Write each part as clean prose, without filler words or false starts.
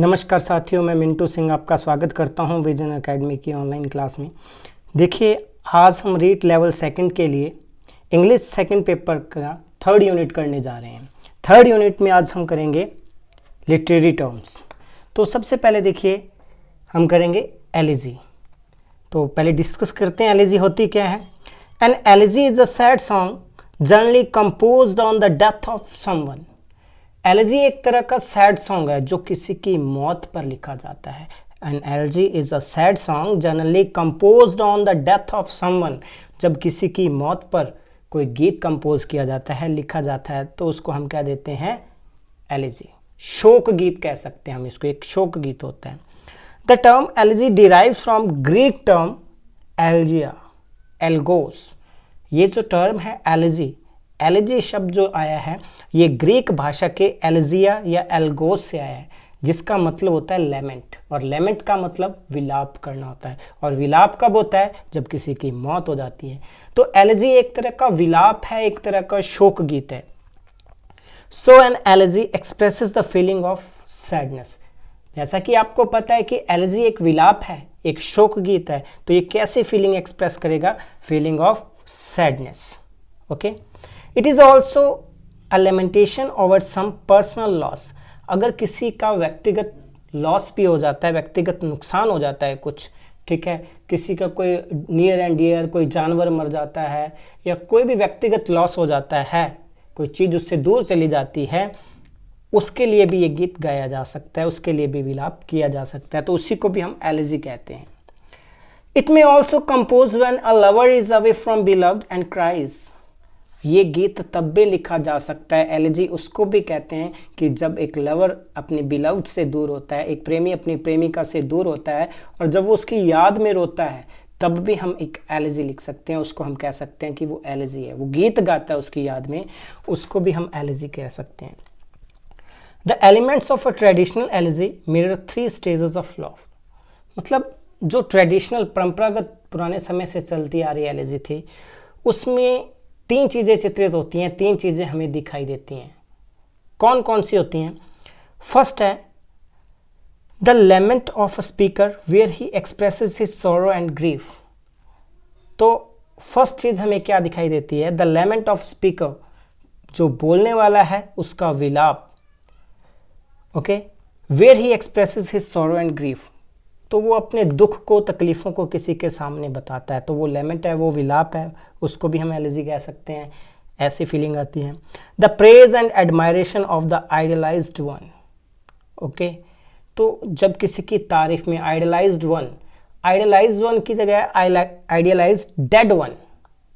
नमस्कार साथियों, मैं मिंटू सिंह आपका स्वागत करता हूं विजन एकेडमी की ऑनलाइन क्लास में। देखिए, आज हम रीट लेवल सेकंड के लिए इंग्लिश सेकंड पेपर का थर्ड यूनिट करने जा रहे हैं। थर्ड यूनिट में आज हम करेंगे लिटरेरी टर्म्स। तो सबसे पहले देखिए हम करेंगे एलिजी। तो पहले डिस्कस करते हैं एलिजी होती क्या है। An elegy is a sad song generally composed on the death of someone. Elegy एक तरह का सैड सॉन्ग है जो किसी की मौत पर लिखा जाता है। An elegy is a sad song generally composed on the death of someone. जब किसी की मौत पर कोई गीत कंपोज किया जाता है, लिखा जाता है, तो उसको हम क्या देते हैं, एलिजी। शोक गीत कह सकते हैं हम इसको, एक शोक गीत होता है। The term elegy derives from Greek term elegeia algos. ये जो टर्म है एलिजी, एलिजी शब्द जो आया है ये ग्रीक भाषा के एल्जिया या एल्गोस से आया है, जिसका मतलब होता है लेमेंट, और लेमेंट का मतलब विलाप करना होता है। और विलाप कब होता है, जब किसी की मौत हो जाती है। तो एलिजी एक तरह का विलाप है, एक तरह का शोक गीत है। So an elegy expresses the feeling of sadness. जैसा कि आपको पता है कि एलिजी एक विलाप है, एक शोक गीत है, तो ये कैसे फीलिंग एक्सप्रेस करेगा, feeling of sadness. Okay, it is also a lamentation over some personal loss. अगर किसी का व्यक्तिगत लॉस भी हो जाता है, व्यक्तिगत नुकसान हो जाता है कुछ, ठीक है, किसी का कोई नियर एंड डियर कोई जानवर मर जाता है या कोई भी व्यक्तिगत लॉस हो जाता है, कोई चीज़ उससे दूर चली जाती है, उसके लिए भी ये गीत गाया जा सकता है, उसके लिए भी विलाप किया जा सकता है, तो उसी को भी हम एलिजी कहते हैं। It may also compose when a lover is away from beloved and cries. ये गीत तब भी लिखा जा सकता है, एलिजी उसको भी कहते हैं कि जब एक लवर अपने बिलव्ड से दूर होता है, एक प्रेमी अपनी प्रेमिका से दूर होता है और जब वो उसकी याद में रोता है, तब भी हम एक एलिजी लिख सकते हैं, उसको हम कह सकते हैं कि वो एलिजी है, वो गीत गाता है उसकी याद में, उसको भी हम एलिजी कह सकते हैं। The elements of a traditional elegy mirror 3 stages of love. मतलब जो ट्रेडिशनल परंपरागत पुराने समय से चलती आ रही एलिजी थी, उसमें 3 चीज़ें चित्रित होती हैं, 3 चीज़ें हमें दिखाई देती हैं। कौन कौन सी होती हैं? फर्स्ट है the lament of a speaker where he expresses his sorrow and grief. तो फर्स्ट चीज़ हमें क्या दिखाई देती है, द लेमेंट ऑफ स्पीकर, जो बोलने वाला है उसका विलाप। Okay, where he expresses his sorrow and grief, तो वो अपने दुख को, तकलीफ़ों को किसी के सामने बताता है, तो वो लेमेंट है, वो विलाप है, उसको भी हम एलिजी कह सकते हैं। ऐसी फीलिंग आती है। The praise and admiration of the idealised one. Okay, तो जब किसी की तारीफ में आइडियलाइज्ड वन की जगह आइडियलाइज्ड डेड वन,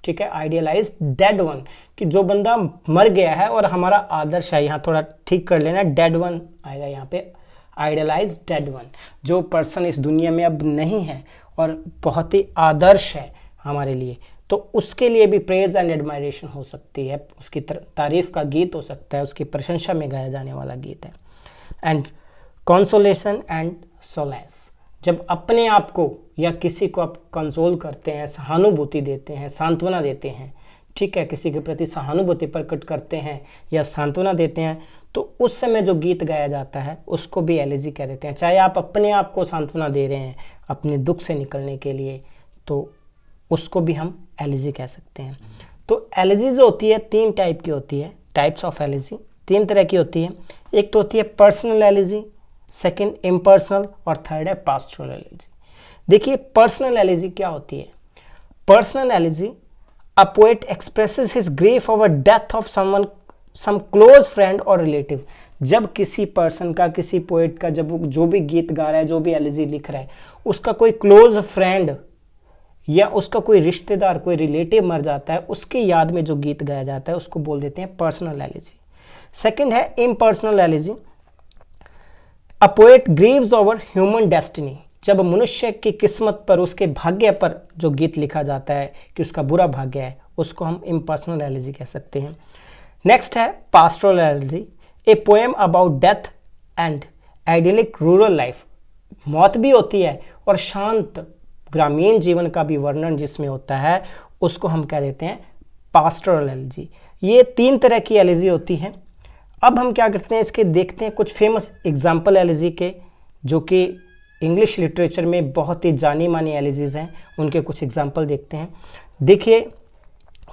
ठीक है, आइडियलाइज्ड डेड वन, कि जो बंदा मर गया है और हमारा आदर्श है, यहाँ थोड़ा ठीक कर लेना, डेड वन आएगा यहाँ पे, आइडियलाइज डेड वन, जो पर्सन इस दुनिया में अब नहीं है और बहुत ही आदर्श है हमारे लिए, तो उसके लिए भी प्रेज एंड एडमायरेशन हो सकती है, उसकी तारीफ का गीत हो सकता है, उसकी प्रशंसा में गाया जाने वाला गीत है। एंड कंसोलेशन एंड सोलेस, जब अपने आप को या किसी को आप कंसोल करते हैं, सहानुभूति देते हैं, सांत्वना देते हैं, ठीक है, किसी के प्रति सहानुभूति प्रकट करते हैं या सांत्वना देते हैं, तो उस समय जो गीत गाया जाता है उसको भी एलिजी कह देते हैं। चाहे आप अपने आप को सांत्वना दे रहे हैं अपने दुख से निकलने के लिए, तो उसको भी हम एलिजी कह सकते हैं। तो एलिजी जो होती है 3 टाइप की होती है, टाइप्स ऑफ एलिजी 3 तरह की होती है। एक तो होती है पर्सनल एलिजी, सेकंड इम्पर्सनल, और थर्ड है पास्टोरल एलिजी। देखिए पर्सनल एलिजी क्या होती है। Personal elegy, a poet expresses his grief over death of someone, some close friend और रिलेटिव। जब किसी पर्सन का, किसी पोएट का, जब वो जो भी गीत गा रहा है, जो भी एलिजी लिख रहा है, उसका कोई क्लोज फ्रेंड या उसका कोई रिश्तेदार, कोई रिलेटिव मर जाता है, उसकी याद में जो गीत गाया जाता है उसको बोल देते हैं पर्सनल एलिजी। सेकंड है impersonal elegy, a poet Greaves over human destiny. जब मनुष्य की किस्मत पर, उसके भाग्य पर जो गीत लिखा जाता है कि उसका बुरा भाग्य है, उसको हम इम्पर्सनल एलिजी कह सकते हैं। नेक्स्ट है pastoral elegy, a poem about death and idyllic rural life. मौत भी होती है और शांत ग्रामीण जीवन का भी वर्णन जिसमें होता है, उसको हम कह देते हैं पास्टोरल एलिजी। ये 3 तरह की एलिजी होती है। अब हम क्या करते हैं, इसके देखते हैं कुछ फेमस एग्जाम्पल एलिजी के, जो कि इंग्लिश लिटरेचर में बहुत ही जानी मानी एलिजीज हैं, उनके कुछ एग्जाम्पल देखते हैं। देखिए,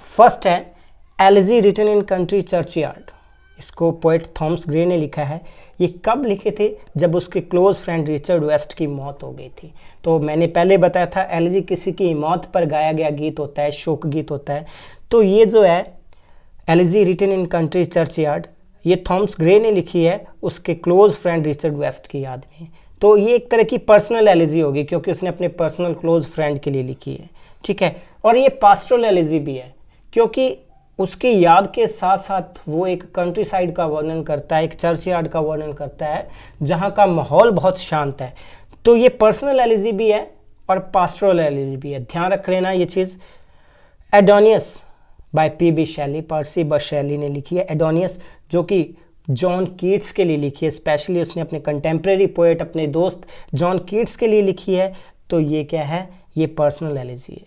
फर्स्ट है elegy written in country churchyard. इसको पोएट थॉमस ग्रे ने लिखा है। ये कब लिखे थे? जब उसके क्लोज फ्रेंड रिचर्ड वेस्ट की मौत हो गई थी। तो मैंने पहले बताया था एलिजी किसी की मौत पर गाया गया गीत होता है, शोक गीत होता है। तो ये जो है elegy written in country churchyard, ये थॉमस ग्रे ने लिखी है उसके क्लोज फ्रेंड रिचर्ड वेस्ट की याद में। तो ये एक तरह की पर्सनल एलिजी होगी क्योंकि उसने अपने पर्सनल क्लोज फ्रेंड के लिए लिखी है, ठीक है। और ये पास्टोरल एलिजी भी है क्योंकि उसकी याद के साथ साथ वो एक कंट्री साइड का वर्णन करता है, एक चर्च यार्ड का वर्णन करता है जहाँ का माहौल बहुत शांत है। तो ये पर्सनल एलिजी भी है और पास्टोरल एलिजी भी है, ध्यान रख लेना ये चीज़। एडोनियस बाय पी.बी. शेली, पर्सी बश शेली ने लिखी है। एडोनियस जो कि जॉन कीट्स के लिए लिखी है, स्पेशली उसने अपने कंटेम्प्रेरी पोएट अपने दोस्त जॉन कीट्स के लिए लिखी है। तो ये क्या है? ये पर्सनल एलिजी है,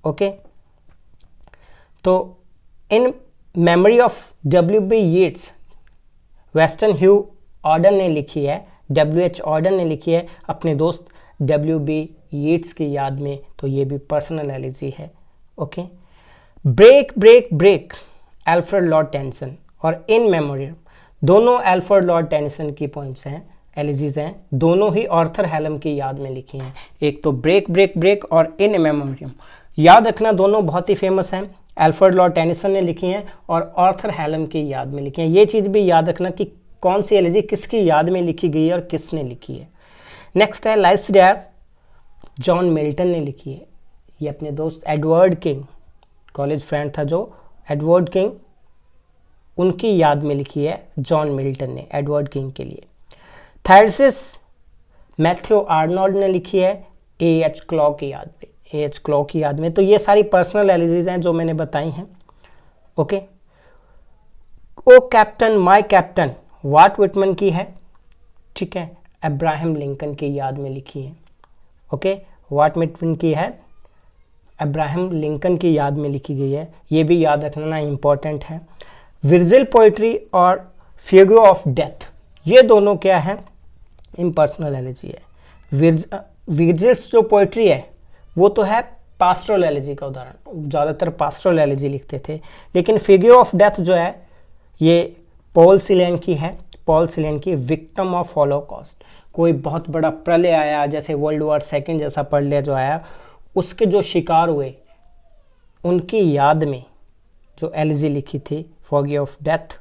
ओके। तो in memory of W.B. Yeats, Wystan Hugh Auden ने लिखी है, W.H. ऑर्डन ने लिखी है अपने दोस्त W.B. येट्स की याद में। तो ये भी पर्सनल एलिजी है, okay. Break break break, Alfred Lord Tennyson और इन मेमोरियम, दोनों एल्फ्रेड लॉर्ड टेनिसन की पोइम्स हैं, एलिजीज हैं, दोनों ही आर्थर हेलम की याद में लिखी हैं। एक तो ब्रेक ब्रेक ब्रेक और इन मेमोरियम, याद रखना दोनों बहुत ही फेमस हैं। एल्फ्रेड लॉर्ड टेनिसन ने लिखी हैं और आर्थर हेलम की याद में लिखी हैं। ये चीज़ भी याद रखना कि कौन सी एलिजी किसकी याद में लिखी गई है और किसने लिखी है। नेक्स्ट है लाइसिडास, जॉन मिल्टन ने लिखी है। ये अपने दोस्त एडवर्ड किंग, कॉलेज फ्रेंड था जो एडवर्ड किंग, उनकी याद में लिखी है जॉन मिल्टन ने एडवर्ड किंग के लिए। थैरसिस मैथ्यू आर्नोल्ड ने लिखी है A.H. क्लॉ की याद में, A.H. क्लॉ की याद में। तो ये सारी पर्सनल एलिजीज हैं जो मैंने बताई हैं, okay. O captain my captain, Walt Whitman की है, ठीक है, अब्राहम लिंकन की याद में लिखी है, ओके। वाट विटमन की है, अब्राहम लिंकन की याद में लिखी गई है, ये भी याद रखना इंपॉर्टेंट है। विर्जिल पोइट्री और फिगो ऑफ डेथ, ये दोनों क्या है? इम्पर्सनल एलिजी है। विर्जिल्स जो पोइट्री है वो तो है पास्टोरल एलिजी का उदाहरण, ज़्यादातर पास्टोरल एलिजी लिखते थे। लेकिन फिगो ऑफ डेथ जो है ये पॉल सिलेन की है, पॉल सिलेन की, विक्टिम ऑफ हॉलोकॉस्ट। कोई बहुत बड़ा प्रलय आया, जैसे वर्ल्ड वॉर सेकेंड जैसा प्रलय जो आया, उसके जो शिकार हुए उनकी याद में जो एलिजी लिखी थी फिगो ऑफ डेथ,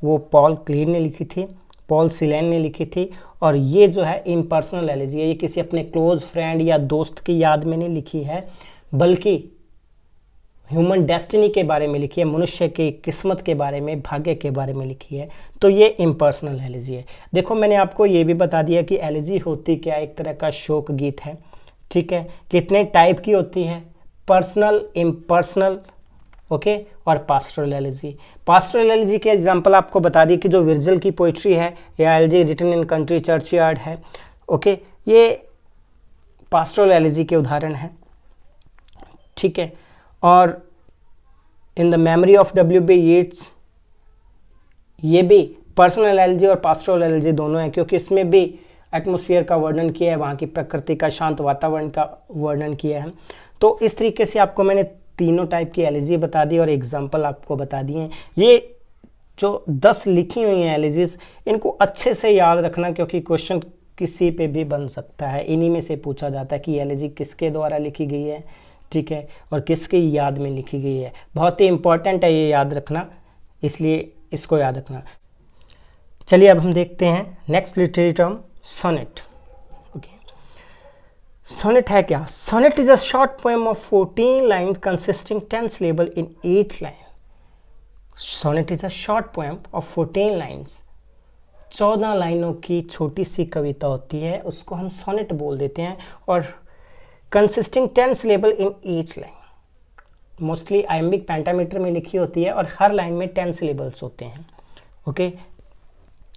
वो पॉल क्लीन ने लिखी थी, पॉल सिलेन ने लिखी थी। और ये जो है इम्पर्सनल एलिजी है, ये किसी अपने क्लोज फ्रेंड या दोस्त की याद में नहीं लिखी है, बल्कि ह्यूमन डेस्टिनी के बारे में लिखी है, मनुष्य की किस्मत के बारे में, भाग्य के बारे में लिखी है। तो ये इम्पर्सनल एलिजी है। देखो मैंने आपको ये भी बता दिया कि एलिजी होती क्या, एक तरह का शोक गीत है, ठीक है। कितने टाइप की होती है? पर्सनल, इम्पर्सनल, ओके, और पास्टोरल एलिजी। पास्टोरल एलिजी के एग्जांपल आपको बता दी कि जो विर्जिल की पोइट्री है या elegy written in country churchyard है, ओके, ये पास्टोरल एलिजी के उदाहरण हैं, ठीक है। और in the memory of W.B. Yeats, ये भी पर्सनल एलिजी और पास्टोरल एलिजी दोनों हैं क्योंकि इसमें भी एटमॉस्फेयर का वर्णन किया है, वहाँ की प्रकृति का, शांत वातावरण का वर्णन किया है। तो इस तरीके से आपको मैंने तीनों टाइप की एलिजी बता दी और एग्जाम्पल आपको बता दिए हैं। ये जो 10 लिखी हुई हैं एलिजीज, इनको अच्छे से याद रखना क्योंकि क्वेश्चन किसी पे भी बन सकता है। इन्हीं में से पूछा जाता है कि एलिजी किसके द्वारा लिखी गई है, ठीक है, और किसकी याद में लिखी गई है। बहुत ही इंपॉर्टेंट है ये याद रखना, इसलिए इसको याद रखना। चलिए अब हम देखते हैं next literary term, sonnet. Sonnet है क्या? Sonnet is a short poem of 14 line consisting 10 syllable in each line. Sonnet is a short poem of 14 lines, 14 लाइनों की छोटी सी कविता होती है, उसको हम सोनेट बोल देते हैं। और consisting 10 syllable in each line, mostly iambic pentameter में लिखी होती है और हर लाइन में 10 syllables होते हैं, ओके,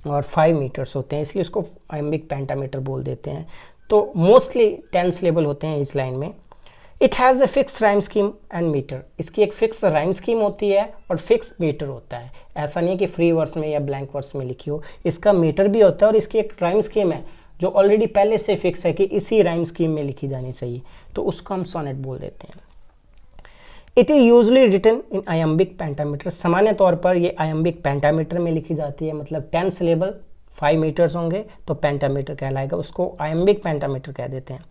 और 5 मीटर्स होते हैं, इसलिए उसको आयम्बिक पेंटामीटर बोल देते हैं। तो मोस्टली 10 syllable होते हैं इस लाइन में। It has a fix rhyme scheme and meter, इसकी एक फिक्स राइम स्कीम होती है और फिक्स मीटर होता है। ऐसा नहीं है कि फ्री वर्स में या ब्लैंक वर्स में लिखी हो, इसका मीटर भी होता है और इसकी एक राइम स्कीम है जो ऑलरेडी पहले से फिक्स है कि इसी राइम स्कीम में लिखी जानी चाहिए, तो उसको हम सोनेट बोल देते हैं। It is usually written in iambic pentameter, सामान्य तौर पर ये आयम्बिक पेंटामीटर में लिखी जाती है, मतलब 10 सिलेबल 5 मीटर्स होंगे तो पेंटामीटर कहलाएगा, उसको आयम्बिक पेंटामीटर कह देते हैं।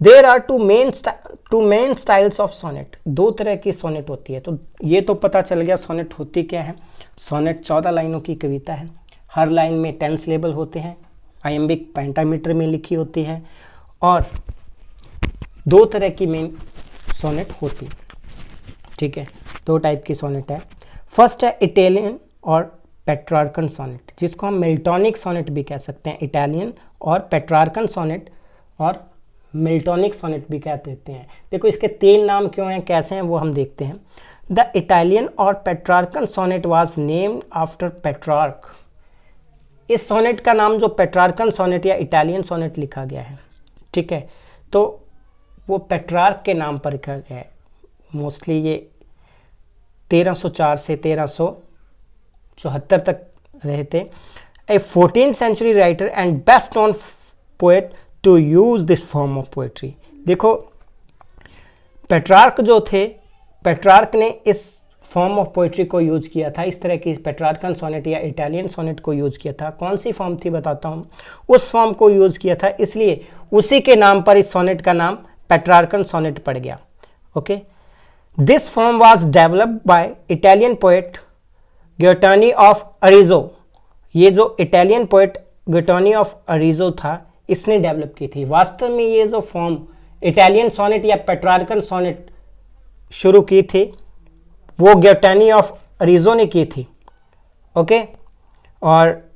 There are two main styles of sonnet, दो तरह की सोनेट होती है। तो ये तो पता चल गया सोनेट होती क्या है। सोनेट 14 लाइनों की कविता है, हर लाइन में 10 सिलेबल होते हैं, आयम्बिक पेंटामीटर में लिखी होती है और दो तरह की मेन सोनेट होती है, ठीक है। दो टाइप की सोनेट है। फर्स्ट है इटालियन और पेट्रार्कन सोनेट, जिसको हम मिल्टॉनिक सोनेट भी कह सकते हैं। इटालियन और पेट्रार्कन सोनेट और मिल्टॉनिक सोनेट भी कह देते हैं। देखो इसके 3 नाम क्यों हैं, कैसे हैं, वो हम देखते हैं। द इटालियन और Petrarchan sonnet was named after Petrarch, इस सोनेट का नाम जो पेट्रार्कन सोनेट या इटालियन सोनेट लिखा गया है, ठीक है, तो वो पेट्रार्क के नाम पर लिखा गया है। मोस्टली ये 1304 से 1374 तक रहे थे। A 14th century writer and best known poet to use this form of poetry. देखो पेट्रार्क जो थे, पेट्रार्क ने इस फॉर्म ऑफ पोएट्री को यूज किया था, इस तरह की पेट्रार्कन सोनेट या इटालियन सोनेट को यूज किया था। कौन सी फॉर्म थी बताता हूँ, उस फॉर्म को यूज किया था, इसलिए उसी के नाम पर इस सोनेट का नाम पेट्रार्कन सोनेट पड़ गया। Okay, this form was developed by Italian poet Guittone of Arezzo. ये जो Italian poet Guittone of Arezzo था, इसने डेवलप की थी। वास्तव में ये जो फॉर्म इटालियन सोनेट या पेट्रार्कन सोनेट शुरू की थी वो गियोटनी ऑफ अरिज़ो ने की थी। ओके, और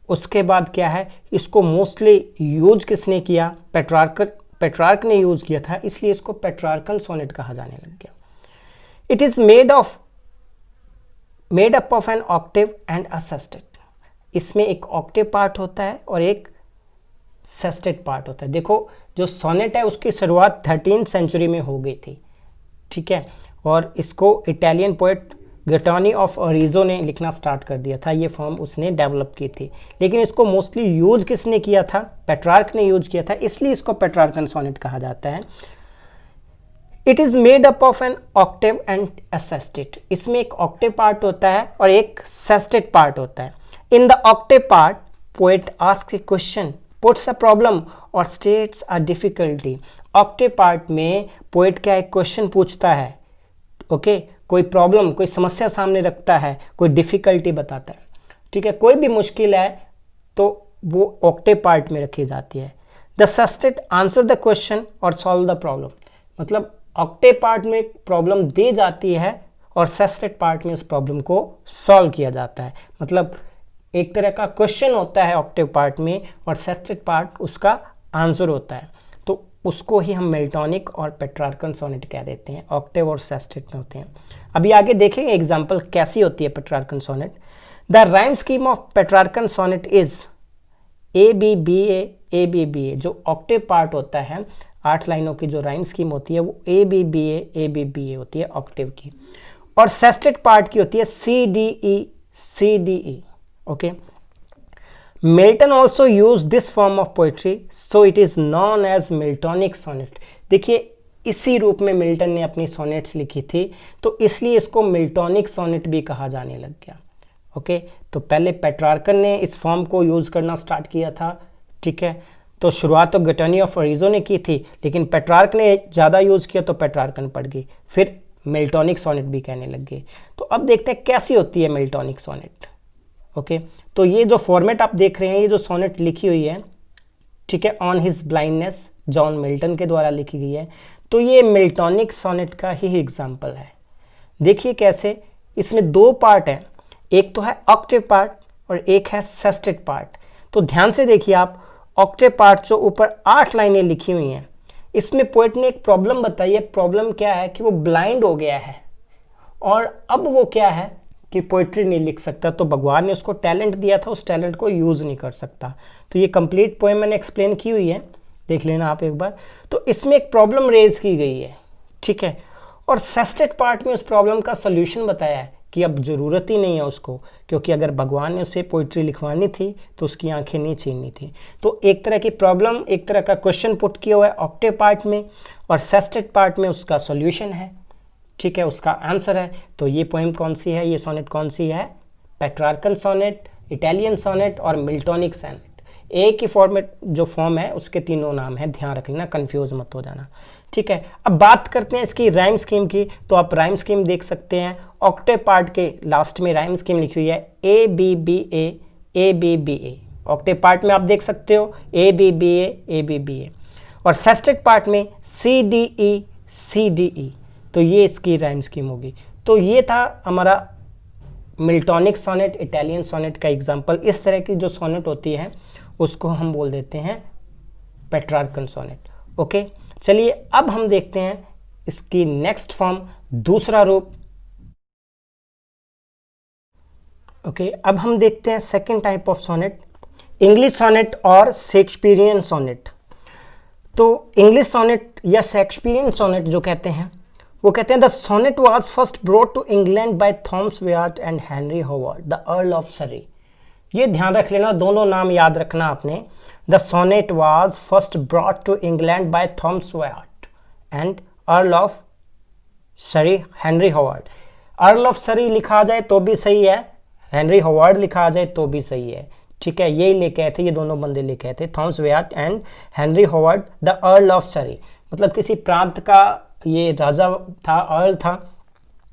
उसके बाद क्या है, इसको मोस्टली यूज किसने किया, पेट्रार्क ने यूज किया था, इसलिए इसको पेट्रार्कन सोनेट कहा जाने लग गया। It is made up of an octave and a sestet, इसमें एक ऑक्टेव पार्ट होता है और एक सेस्टेट पार्ट होता है। देखो जो सोनेट है उसकी शुरुआत 13th सेंचुरी में हो गई थी, ठीक है, और इसको इटालियन पोएट गियोटनी ऑफ अरिज़ो ने लिखना स्टार्ट कर दिया था। ये फॉर्म उसने डेवलप की थी, लेकिन इसको मोस्टली यूज किसने किया था, पेट्रार्क ने यूज किया था, इसलिए इसको पेट्रार्कन सोनेट कहा जाता है। It is made up of an octave and a sestet, इसमें एक ऑक्टेव पार्ट होता है और एक सेस्टेट पार्ट होता है। In the octave part poet asks a question, puts a problem और states a difficulty. Octave part में पोएट क्या एक क्वेश्चन पूछता है, ओके, कोई प्रॉब्लम, कोई समस्या सामने रखता है, कोई डिफिकल्टी बताता है, ठीक है, कोई भी मुश्किल है तो वो ऑक्टेव पार्ट में रखी जाती है। The sestet answer the question और सॉल्व द प्रॉब्लम, मतलब ऑक्टेव पार्ट में प्रॉब्लम दी जाती है और सेस्टेट पार्ट में उस प्रॉब्लम को सॉल्व किया जाता है। मतलब एक तरह का क्वेश्चन होता है ऑक्टेव पार्ट में और सेस्टेट पार्ट उसका आंसर होता है, तो उसको ही हम मिल्टॉनिक और पेट्रार्कन सोनेट कह देते हैं, ऑक्टेव और सेस्टेट में होते हैं। अभी आगे देखेंगे एग्जांपल कैसी होती है Petrarchan sonnet. The rhyme scheme of Petrarchan sonnet is A B B A B B A. जो ऑक्टेव पार्ट होता है, 8 लाइनों की जो राइम स्कीम होती है वो ए बी बी ए होती है ऑक्टेव की, और सेस्टेट पार्ट की होती है C D E. Okay, Milton also use this form of poetry so it is known as Miltonic sonnet. देखिए इसी रूप में मिल्टन ने अपनी सोनेट्स लिखी थी, तो इसलिए इसको मिल्टॉनिक सोनेट भी कहा जाने लग गया। ओके, तो पहले पेट्रार्कन ने इस फॉर्म को यूज करना स्टार्ट किया था, ठीक है, तो शुरुआत तो गियोटनी ऑफ अरिज़ो ने की थी, लेकिन पेट्रार्क ने ज़्यादा यूज किया तो पेट्रार्कन पड़ गई, फिर मिल्टॉनिक सोनेट भी कहने लग गए। तो अब देखते हैं कैसी होती है मिल्टॉनिक सोनेट। ओके, तो ये जो फॉर्मेट आप देख रहे हैं, ये जो सोनेट लिखी हुई है, ठीक है, on his blindness, John Milton के द्वारा लिखी गई है, तो ये मिल्टॉनिक सोनेट का ही एग्जाम्पल है। देखिए कैसे, इसमें 2 पार्ट हैं, एक तो है ऑक्टेव पार्ट और एक है सेस्टेट पार्ट। तो ध्यान से देखिए आप, ऑक्टेव पार्ट जो ऊपर 8 लाइनें लिखी हुई हैं, इसमें पोएट ने एक प्रॉब्लम बताई है। प्रॉब्लम क्या है कि वो ब्लाइंड हो गया है और अब वो क्या है कि पोइट्री नहीं लिख सकता, तो भगवान ने उसको टैलेंट दिया था, उस टैलेंट को यूज़ नहीं कर सकता। तो ये कंप्लीट पोएम मैंने एक्सप्लेन की हुई है, देख लेना आप एक बार। तो इसमें एक प्रॉब्लम रेज की गई है ठीक है। और सेस्टेट पार्ट में उस प्रॉब्लम का सोल्यूशन बताया है कि अब ज़रूरत ही नहीं है उसको, क्योंकि अगर भगवान ने उसे पोइट्री लिखवानी थी तो उसकी आंखें नहीं छीननी थी। तो एक तरह की प्रॉब्लम, एक तरह का क्वेश्चन पुट किया हुआ है ऑक्टेव पार्ट में, और सेस्टेट पार्ट में उसका सॉल्यूशन है, ठीक है, उसका आंसर है। तो ये पोएम कौन सी है, ये सोनेट कौन सी है? पेट्रार्कन सोनेट, इटालियन सोनेट और मिल्टोनिक सोनेट। एक ही फॉर्मेट जो फॉर्म है उसके तीनों नाम है, ध्यान रख लेना, कंफ्यूज मत हो जाना, ठीक है। अब बात करते हैं इसकी राइम स्कीम की। तो आप राइम स्कीम देख सकते हैं, ऑक्टेव पार्ट के लास्ट में राइम स्कीम लिखी हुई है A B B A B B A. Octave part में आप देख सकते हो A B B A B B A, और सेस्टेट पार्ट में सी डी ई। तो ये इसकी राइम स्कीम होगी। तो ये था हमारा मिल्टोनिक सोनेट, इटालियन सोनेट का एग्जाम्पल। इस तरह की जो सोनेट होती है उसको हम बोल देते हैं पेट्रार्कन सोनेट। ओके, चलिए अब हम देखते हैं इसकी नेक्स्ट फॉर्म, दूसरा रूप। ओके, अब हम देखते हैं second type of sonnet, English sonnet और शेक्सपियरियन सोनेट। तो इंग्लिश सोनेट या शेक्सपियरियन सोनेट जो कहते हैं, वो कहते हैं the sonnet was first brought to England by Thomas Wyatt and Henry Howard the Earl of Surrey. ये ध्यान रख लेना, दोनों नाम याद रखना आपने। The sonnet was first brought to England by Thomas Wyatt and Earl of Surrey Henry Howard. Earl of Surrey लिखा जाए तो भी सही है, हेनरी होवार्ड लिखा जाए तो भी सही है, ठीक है। यही लेके आए थे, ये दोनों बंदे लेके आए थे, Thomas Wyatt and Henry Howard the Earl of Surrey. मतलब किसी प्रांत का ये राजा था, अर्ल था,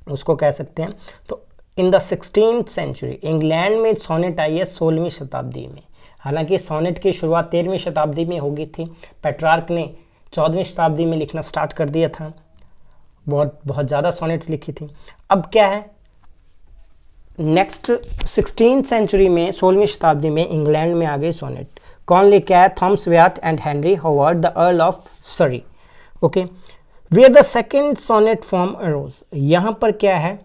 उसको कह सकते हैं। तो in the 16th century England में सोनेट आई है 16वीं शताब्दी में। हालांकि सोनेट की शुरुआत 13वीं शताब्दी में हो गई थी, पेट्रार्क ने 14वीं शताब्दी में लिखना स्टार्ट कर दिया था, बहुत ज़्यादा सोनेट्स लिखी थी। अब क्या है, नेक्स्ट 16th सेंचुरी में 16वीं शताब्दी में इंग्लैंड में आ गई सोनेट। कौन लेके आया? Thomas Wyatt and Henry Howard the Earl of Surrey. Okay, where the second sonnet form arose. यहाँ पर क्या है,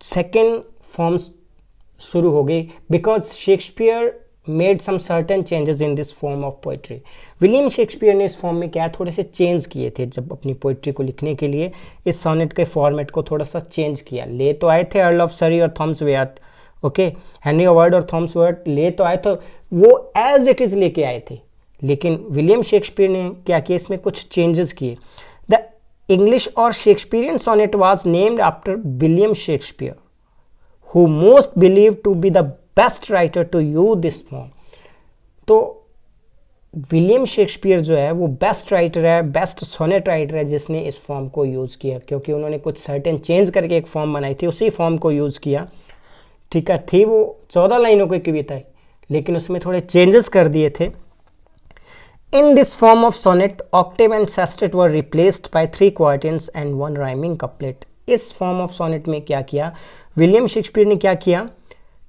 सेकेंड फॉर्म्स शुरू हो गई because Shakespeare made some certain changes in this form of poetry. William Shakespeare ने इस फॉर्म में क्या है, थोड़े से चेंज किए थे जब अपनी पोइट्री को लिखने के लिए, इस सोनेट के फॉर्मेट को थोड़ा सा चेंज किया। ले तो आए थे अर्ल ऑफ सरी और थॉमस वेयार्ड, ओके, हेनरी होवार्ड और थॉमस वेयार्ड ले तो आए, तो वो एज इट इज़ लेके आए थे, लेकिन विलियम शेक्सपियर ने क्या किया, इसमें कुछ चेंजेस किए। द इंग्लिश और Shakespearean sonnet was named after William Shakespeare who most believed to be the best writer to use this form। तो विलियम शेक्सपियर जो है वो बेस्ट राइटर है, बेस्ट सोनेट राइटर है जिसने इस फॉर्म को यूज़ किया, क्योंकि उन्होंने कुछ सर्टेन चेंज करके एक फॉर्म बनाई थी, उसी फॉर्म को यूज़ किया, ठीक है। थी वो 14 लाइनों की कविता है, लेकिन उसमें थोड़े चेंजेस कर दिए थे। In this form of sonnet octave and sestet were replaced by 3 quatrains and 1 rhyming couplet. इस फॉर्म ऑफ सोनेट में क्या किया विलियम शेक्सपियर ने, क्या किया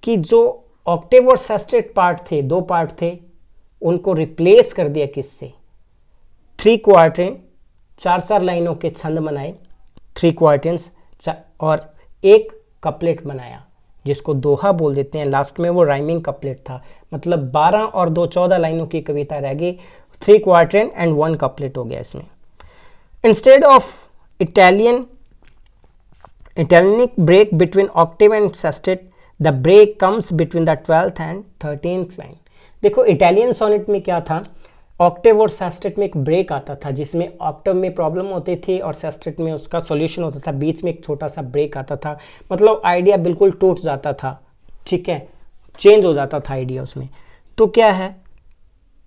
कि जो ऑक्टेव और सेस्टेट पार्ट थे, 2 पार्ट थे, उनको रिप्लेस कर दिया किससे, 3 क्वार्टेन, 4-4 लाइनों के छंद बनाए, 3 क्वार्टेंस, और 1 कपलेट बनाया जिसको दोहा बोल देते हैं। लास्ट में वो राइमिंग कपलेट था, मतलब 12 और 2 14 लाइनों की कविता रह गई, 3 क्वार्टेन एंड 1 कपलेट हो गया इसमें। Instead of Italianic break between octave and sestet, the break comes between the 12th and 13th line। देखो इटालियन सोनेट में क्या था, ऑक्टेव और सेस्टेट में एक ब्रेक आता था, जिसमें ऑक्टेव में प्रॉब्लम होती थी और सेस्टेट में उसका सॉल्यूशन होता था, बीच में एक छोटा सा ब्रेक आता था, मतलब आइडिया बिल्कुल टूट जाता था, ठीक है, चेंज हो जाता था आइडिया उसमें। तो क्या है,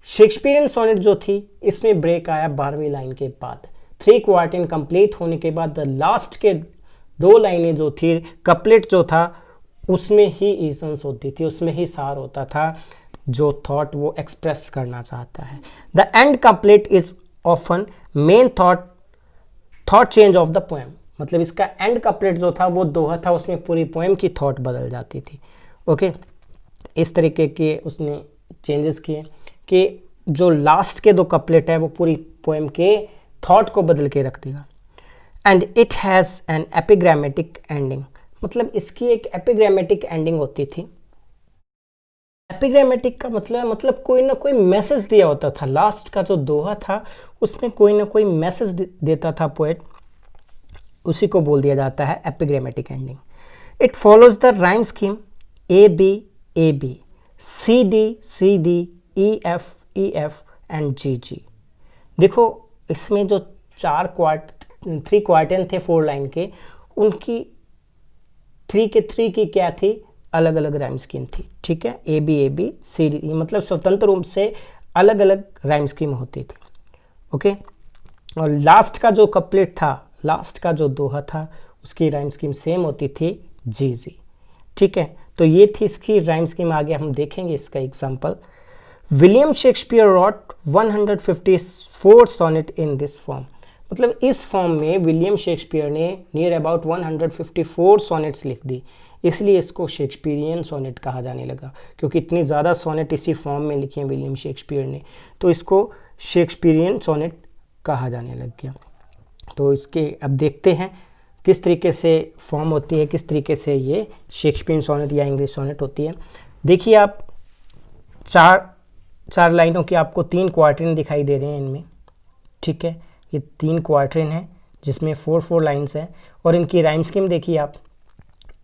शेक्सपियरियन सोनेट जो थी इसमें ब्रेक आया 12वीं लाइन के बाद, 3 क्वार्टेन कंप्लीट होने के बाद लास्ट के 2 लाइनें जो थी, कपलेट जो था, उसमें ही इसेंस होती थी, उसमें ही सार होता था जो थॉट वो एक्सप्रेस करना चाहता है। The end couplet is often main thought change of the poem. मतलब इसका एंड कपलेट जो था वो दोहा था, उसमें पूरी पोएम की थॉट बदल जाती थी। ओके, इस तरीके के उसने चेंजेस किए कि जो लास्ट के 2 कपलेट है वो पूरी पोएम के थॉट को बदल के रख देगा। And it has an epigrammatic ending, मतलब इसकी एक एपिग्रामेटिक एंडिंग होती थी। एपिग्रामेटिक का मतलब कोई ना कोई मैसेज दिया होता था। लास्ट का जो दोहा था उसमें कोई ना कोई मैसेज देता था पोएट, उसी को बोल दिया जाता है epigrammatic ending. It follows the rhyme scheme A B C D E F and G. देखो इसमें जो 3 क्वार्टन थे 4 लाइन के, उनकी 3 की क्या थी, अलग अलग राइम स्कीम थी। ठीक है, ए बी सी डी, मतलब स्वतंत्र रूप से अलग अलग राइम स्कीम होती थी। ओके, और लास्ट का जो कपलेट था, लास्ट का जो दोहा था, उसकी राइम स्कीम सेम होती थी जी। ठीक है, तो ये थी इसकी राइम स्कीम। आगे हम देखेंगे इसका example. William Shakespeare wrote 154 sonnet in this form, मतलब इस फॉर्म में विलियम शेक्सपियर ने नियर अबाउट 154 सोनेट्स लिख दी, इसलिए इसको शेक्सपियरियन सोनेट कहा जाने लगा, क्योंकि इतनी ज़्यादा सोनेट इसी फॉर्म में लिखे हैं विलियम शेक्सपियर ने, तो इसको शेक्सपियरियन सोनेट कहा जाने लग गया। तो इसके अब देखते हैं किस तरीके से फॉर्म होती है, किस तरीके से ये शेक्सपियरियन सोनेट या इंग्लिश सोनेट होती है। देखिए आप चार लाइनों की आपको 3 क्वार्टरन दिखाई दे रहे हैं इनमें। ठीक है, ये 3 क्वार्टरन है जिसमें 4 लाइन्स हैं, और इनकी राइम स्कीम देखिए आप,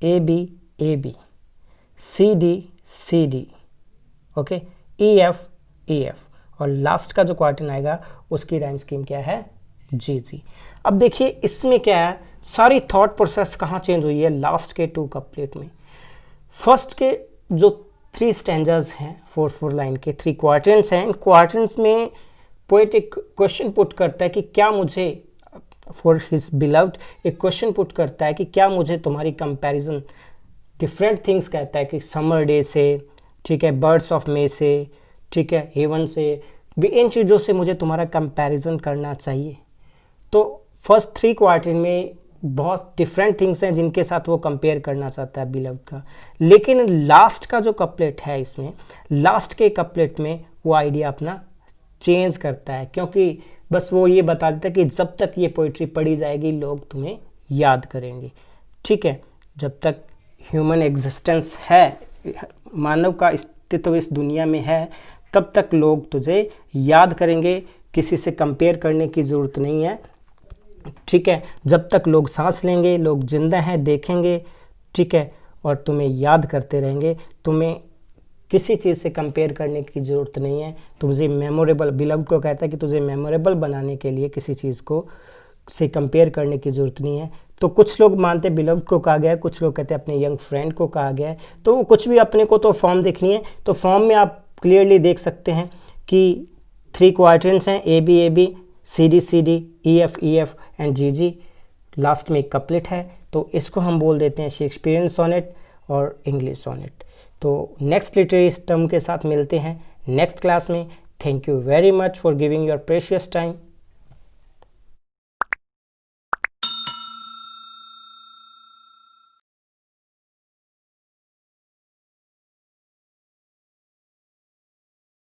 A B C D, okay, E F, और लास्ट का जो क्वार्टरन आएगा उसकी राइम स्कीम क्या है, जी। अब देखिए इसमें क्या है, सारी थॉट प्रोसेस कहाँ चेंज हुई है लास्ट के 2 कपलेट में। फर्स्ट के जो 3 स्टैंजाज हैं 4 लाइन के 3 क्वार्टरन्स हैं, इन क्वार्टरन्स में पोएट एक क्वेश्चन पुट करता है कि क्या मुझे, फॉर हिज बिलव्ड एक क्वेश्चन पुट करता है कि क्या मुझे तुम्हारी कंपैरिजन डिफरेंट थिंग्स कहता है कि समर डे से, ठीक है, बर्ड्स ऑफ मे से, ठीक है, हेवन से, इन चीज़ों से मुझे तुम्हारा कंपैरिजन करना चाहिए। तो फर्स्ट 3 क्वार्टर में बहुत डिफरेंट थिंग्स हैं जिनके साथ वो कंपेयर करना चाहता है बिलव्ड का, लेकिन लास्ट का जो कपलेट है, इसमें लास्ट के कपलेट में वो आइडिया अपना चेंज करता है, क्योंकि बस वो ये बता देता है कि जब तक ये पोइट्री पढ़ी जाएगी लोग तुम्हें याद करेंगे। ठीक है, जब तक ह्यूमन एग्जिस्टेंस है, मानव का अस्तित्व इस दुनिया में है, तब तक लोग तुझे याद करेंगे, किसी से कंपेयर करने की ज़रूरत नहीं है। ठीक है, जब तक लोग सांस लेंगे, लोग जिंदा हैं, देखेंगे, ठीक है, और तुम्हें याद करते रहेंगे, तुम्हें किसी चीज़ से कंपेयर करने की ज़रूरत नहीं है। तुझे मेमोरेबल, बिलव्ड को कहता है कि तुझे मेमोरेबल बनाने के लिए किसी चीज़ को से कंपेयर करने की ज़रूरत नहीं है। तो कुछ लोग मानते हैं बिलव्ड को कहा गया है, कुछ लोग कहते हैं अपने यंग फ्रेंड को कहा गया है। तो कुछ भी, अपने को तो फॉर्म देखनी है, तो फॉर्म में आप क्लियरली देख सकते हैं कि 3 क्वार्टरन्स हैं, A B C D E F and G. Last में एक कपलेट है, तो इसको हम बोल देते हैं शेक्सपियरियन सोनेट और इंग्लिश सोनेट। तो नेक्स्ट लिटरेरी टर्म के साथ मिलते हैं नेक्स्ट क्लास में। Thank you very much for giving your precious time.